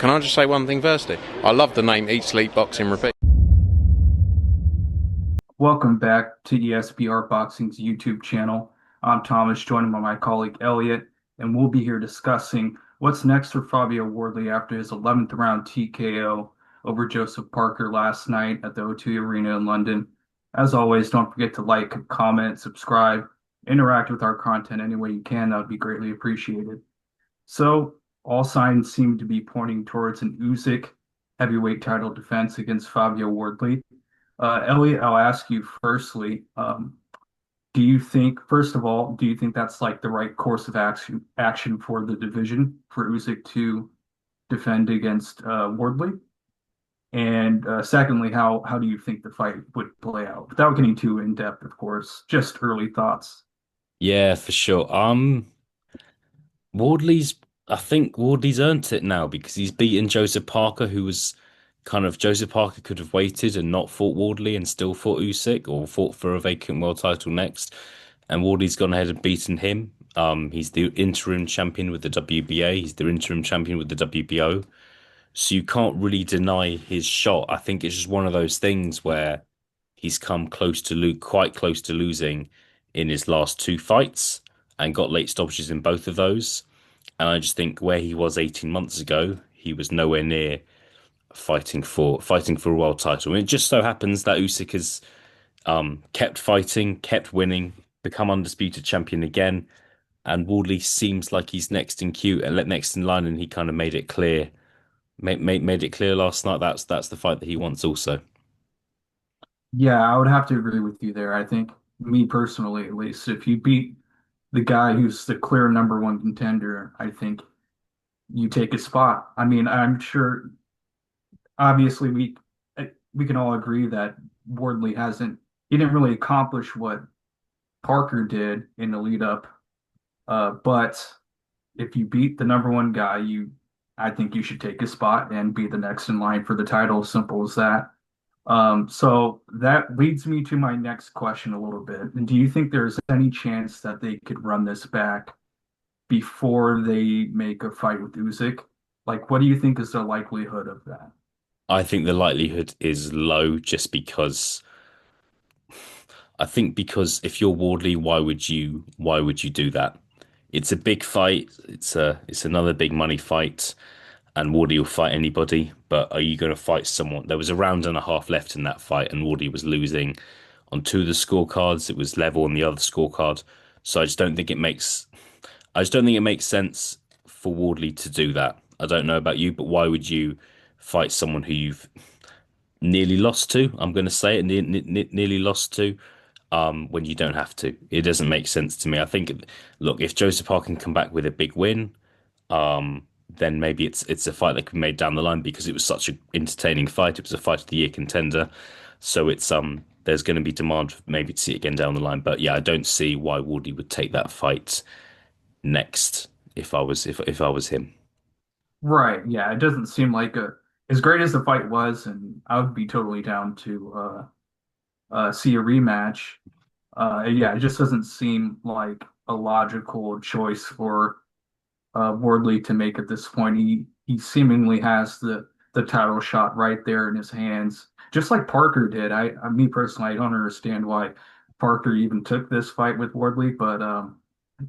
can I just say one thing firstly? I love the name Eat Sleep Boxing Repeat. Welcome back to ESBR Boxing's YouTube channel. I'm Thomas, joined by my colleague Elliot, and we'll be here discussing what's next for Fabio Wardley after his 11th round TKO over Joseph Parker last night at the O2 Arena in London. As always, don't forget to like, comment, subscribe, interact with our content any way you can. That would be greatly appreciated. So, all signs seem to be pointing towards an Usyk heavyweight title defense against Fabio Wardley. Elliot, I'll ask you firstly, do you think, first of all, do you think that's like the right course of action for the division for Usyk to defend against Wardley? And secondly, how do you think the fight would play out? Without getting too in depth, of course, just early thoughts. Yeah, for sure. Wardley's, I think Wardley's earned it now because he's beaten Joseph Parker, who was Joseph Parker could have waited and not fought Wardley and still fought Usyk or fought for a vacant world title next. And Wardley's gone ahead and beaten him. He's the interim champion with the WBA. He's the interim champion with the WBO. So you can't really deny his shot. I think it's just one of those things where he's come quite close to losing in his last two fights and got late stoppages in both of those. And I just think where he was 18 months ago, he was nowhere near fighting for a world title. And it just so happens that Usyk has kept fighting, kept winning, become undisputed champion again. And Wardley seems like he's next in queue and next in line, and he kind of made it clear, made it clear last night. That's the fight that he wants also. Yeah, I would have to agree with you there. I think, me personally, at least, if you beat the guy who's the clear number one contender, I think you take a spot. I mean, I'm sure obviously we can all agree that Wardley hasn't he didn't really accomplish what Parker did in the lead up. But if you beat the number one guy, you I think you should take a spot and be the next in line for the title. Simple as that. So that leads me to my next question a little bit. And do you think there's any chance that they could run this back before they make a fight with Usyk? Like, what do you think is the likelihood of that? I think the likelihood is low just because I think because if you're Wardley, why would you do that? It's a big fight. It's another big money fight, and Wardley will fight anybody. But are you going to fight someone? There was a round and a half left in that fight, and Wardley was losing on two of the scorecards. It was level on the other scorecard. So I just don't think it makes sense for Wardley to do that. I don't know about you, but why would you fight someone who you've nearly lost to? I'm going to say it, nearly lost to when you don't have to. It doesn't make sense to me. I think, look, if Joseph Park can come back with a big win, then maybe it's a fight that can be made down the line because it was such an entertaining fight. It was a fight of the year contender, so it's there's going to be demand maybe to see it again down the line. But yeah, I don't see why Woody would take that fight next if I was him. Right. Yeah, it doesn't seem like a as great as the fight was, and I would be totally down to see a rematch. Yeah, it just doesn't seem like a logical choice for Wardley to make at this point. He seemingly has the title shot right there in his hands, just like Parker did. Me personally, I don't understand why Parker even took this fight with Wardley, but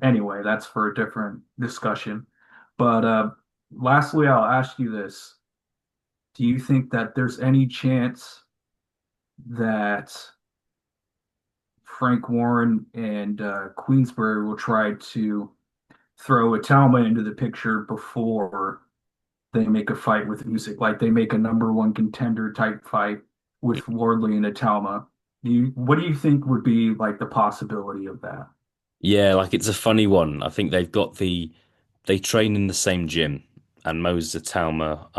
anyway, that's for a different discussion. But lastly, I'll ask you this: do you think that there's any chance that Frank Warren and Queensberry will try to throw Atalma into the picture before they make a fight with Usyk, like they make a number one contender type fight with Wardley and Atalma? What do you think would be like the possibility of that? Yeah, like it's a funny one. I think they train in the same gym, and Moses Talma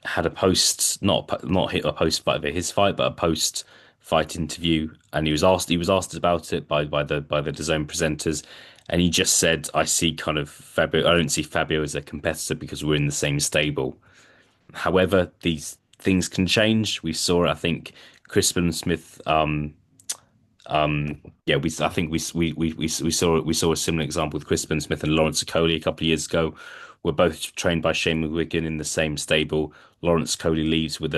had a post not hit a post fight of his fight, but a post fight interview, and he was asked about it by the DAZN presenters, and he just said, "I see kind of Fabio. I don't see Fabio as a competitor because we're in the same stable." However, these things can change. We saw it. I think Crispin Smith. Yeah, I think we saw a similar example with Crispin Smith and Lawrence Okoli a couple of years ago, were both trained by Shane McGuigan in the same stable. Lawrence Coley leaves with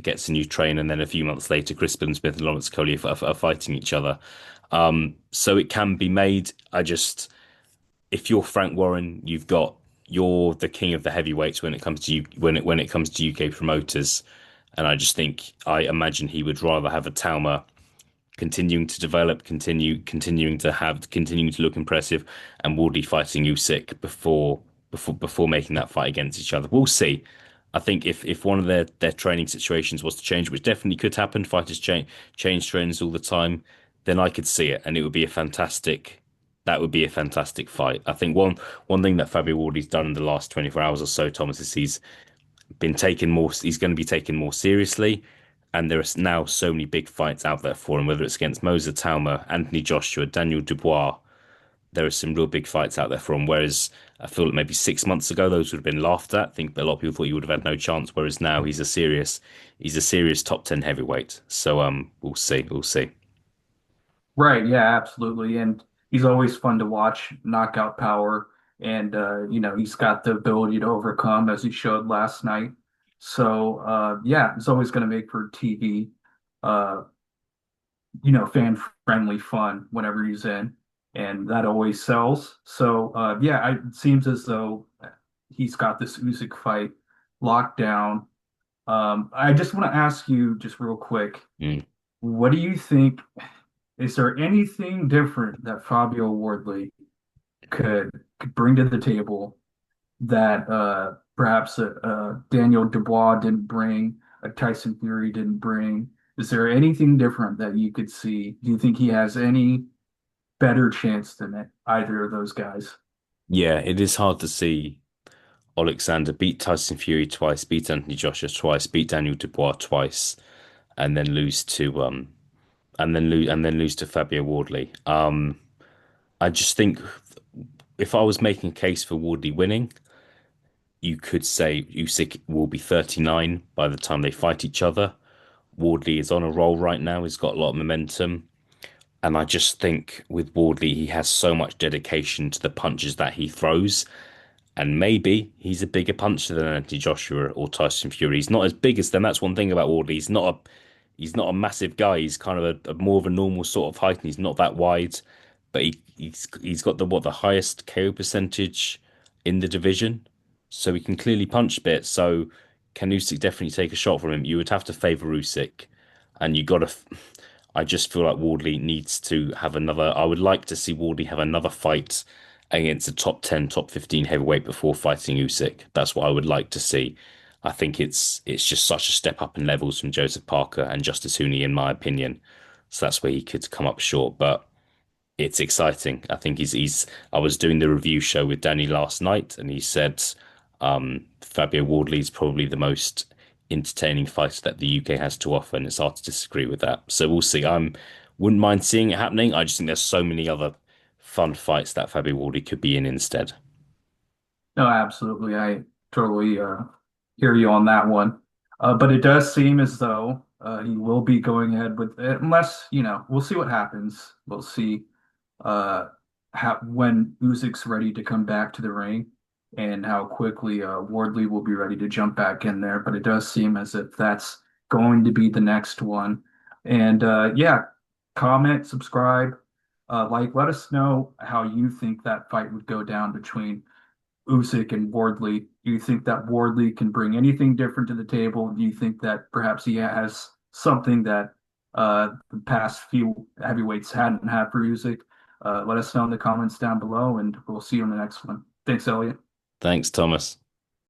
gets a new trainer, and then a few months later, Crispin Smith and Lawrence Coley are fighting each other. So it can be made. If you're Frank Warren, you're the king of the heavyweights when it comes to when it comes to UK promoters, and I imagine he would rather have a Talma continuing to develop, continuing to look impressive, and Wardley fighting Usyk before making that fight against each other. We'll see. I think if one of their training situations was to change, which definitely could happen, fighters change trainers all the time, then I could see it, and it would be a fantastic. That would be a fantastic fight. I think one thing that Fabio Wardley's done in the last 24 hours or so, Thomas, is he's going to be taken more seriously. And there are now so many big fights out there for him, whether it's against Moza Talma, Anthony Joshua, Daniel Dubois. There are some real big fights out there for him. Whereas I feel like maybe 6 months ago, those would have been laughed at. I think a lot of people thought he would have had no chance. Whereas now he's a serious top 10 heavyweight. So we'll see. We'll see. Right, yeah, absolutely. And he's always fun to watch, knockout power, and he's got the ability to overcome as he showed last night. So yeah, it's always going to make for TV, uh, fan friendly fun whenever he's in, and that always sells. So yeah, it seems as though he's got this Usyk fight locked down. I just want to ask you just real quick, Mm. what do you think? Is there anything different that Fabio Wardley could bring to the table that perhaps Daniel Dubois didn't bring, a Tyson Fury didn't bring? Is there anything different that you could see? Do you think he has any better chance than either of those guys? Yeah, it is hard to see Alexander beat Tyson Fury twice, beat Anthony Joshua twice, beat Daniel Dubois twice, and then lose to Fabio Wardley. I just think if I was making a case for Wardley winning, you could say Usyk will be 39 by the time they fight each other. Wardley is on a roll right now. He's got a lot of momentum. And I just think with Wardley, he has so much dedication to the punches that he throws. And maybe he's a bigger puncher than Anthony Joshua or Tyson Fury. He's not as big as them. That's one thing about Wardley. He's not a massive guy. He's kind of a more of a normal sort of height, and he's not that wide. But he's got the highest KO percentage in the division, so he can clearly punch a bit. So can Usyk definitely take a shot from him? You would have to favour Usyk, and you got to. I just feel like Wardley needs to have another. I would like to see Wardley have another fight against a top 10, top 15 heavyweight before fighting Usyk. That's what I would like to see. I think it's just such a step up in levels from Joseph Parker and Justice Hooney, in my opinion. So that's where he could come up short. But it's exciting. I think he's. I was doing the review show with Danny last night, and he said Fabio Wardley is probably the most entertaining fighter that the UK has to offer, and it's hard to disagree with that. So we'll see. Wouldn't mind seeing it happening. I just think there's so many other fun fights that Fabio Wardley could be in instead. No, absolutely. I totally hear you on that one. But it does seem as though he will be going ahead with it, unless, we'll see what happens. We'll see uh, when Usyk's ready to come back to the ring and how quickly Wardley will be ready to jump back in there. But it does seem as if that's going to be the next one. And yeah, comment, subscribe, let us know how you think that fight would go down between Usyk and Wardley. Do you think that Wardley can bring anything different to the table? Do you think that perhaps he has something that the past few heavyweights hadn't had for Usyk? Let us know in the comments down below, and we'll see you on the next one. Thanks, Elliot. Thanks, Thomas.